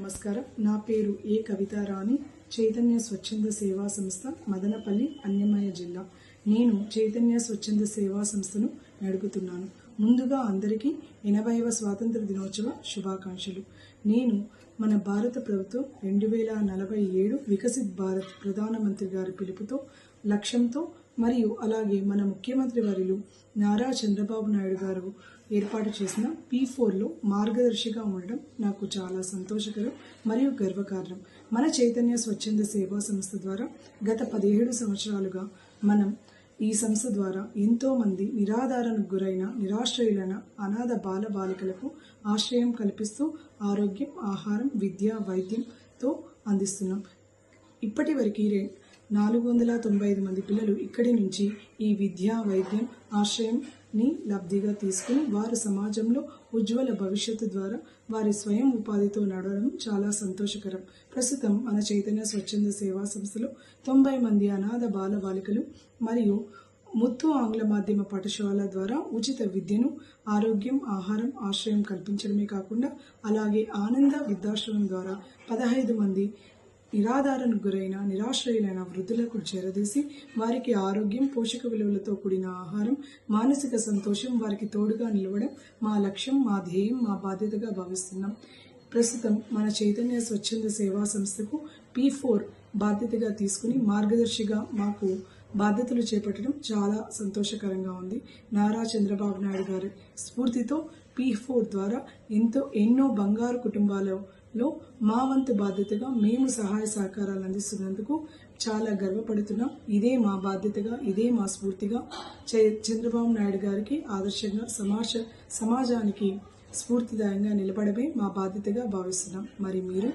నమస్కారం. నా పేరు ఏ కవితారాణి. చైతన్య స్వచ్ఛంద సేవా సంస్థ, మదనపల్లి, అన్నమయ్య జిల్లా. నేను చైతన్య స్వచ్ఛంద సేవా సంస్థను నడుపుతున్నాను. ముందుగా అందరికీ 80వ స్వాతంత్ర దినోత్సవ శుభాకాంక్షలు. నేను మన భారత ప్రభుత్వం 2047 వికసిత్ భారత్ ప్రధానమంత్రి గారి పిలుపుతో, లక్ష్యంతో మరియు అలాగే మన ముఖ్యమంత్రి వర్యులు నారా చంద్రబాబు నాయుడు గారు ఏర్పాటు చేసిన P4లో మార్గదర్శిగా ఉండడం నాకు చాలా సంతోషకరం మరియు గర్వకారణం. మన చైతన్య స్వచ్ఛంద సేవా సంస్థ ద్వారా గత 17 సంవత్సరాలుగా మనం ఈ సంస్థ ద్వారా ఎంతోమంది నిరాధారణకు గురైన నిరాశ్రయులైన అనాథ బాల బాలికలకు ఆశ్రయం కల్పిస్తూ ఆరోగ్యం, ఆహారం, విద్య, వైద్యంతో అందిస్తున్నాం. ఇప్పటి వరకు 495 మంది పిల్లలు ఇక్కడి నుంచి ఈ విద్య, వైద్యం, ఆశ్రయంని లబ్ధిగా తీసుకుని వారు సమాజంలో ఉజ్వల భవిష్యత్తు ద్వారా వారి స్వయం ఉపాధితో నడవడం చాలా సంతోషకరం. ప్రస్తుతం మన చైతన్య స్వచ్ఛంద సేవా సంస్థలో 90 మంది అనాథ బాల బాలికలు మరియు ముత్తు ఆంగ్ల మాధ్యమ పాఠశాల ద్వారా ఉచిత విద్యను, ఆరోగ్యం, ఆహారం, ఆశ్రయం కల్పించడమే కాకుండా అలాగే ఆనంద వృద్ధాశ్రమం ద్వారా 15 మంది నిరాధారణకు గురైన నిరాశ్రయులైన వృద్ధులకు చేరదీసి వారికి ఆరోగ్యం, పోషక విలువలతో కూడిన ఆహారం, మానసిక సంతోషం, వారికి తోడుగా నిలవడం మా లక్ష్యం, మా ధ్యేయం, మా బాధ్యతగా భావిస్తున్నాం. ప్రస్తుతం మన చైతన్య స్వచ్ఛంద సేవా సంస్థకు P4 బాధ్యతగా తీసుకుని మార్గదర్శిగా మాకు బాధ్యతలు చేపట్టడం చాలా సంతోషకరంగా ఉంది. నారా చంద్రబాబు నాయుడు గారి స్ఫూర్తితో P4 ద్వారా ఎన్నో బంగారు కుటుంబాలలో మా వంతు బాధ్యతగా మేము సహాయ సహకారాలు అందిస్తున్నందుకు చాలా గర్వపడుతున్నాం. ఇదే మా బాధ్యతగా, ఇదే మా స్ఫూర్తిగా చంద్రబాబు నాయుడు గారికి ఆదర్శంగా సమాజానికి స్ఫూర్తిదాయంగా నిలబడమే మా బాధ్యతగా భావిస్తున్నాం. మరి మీరు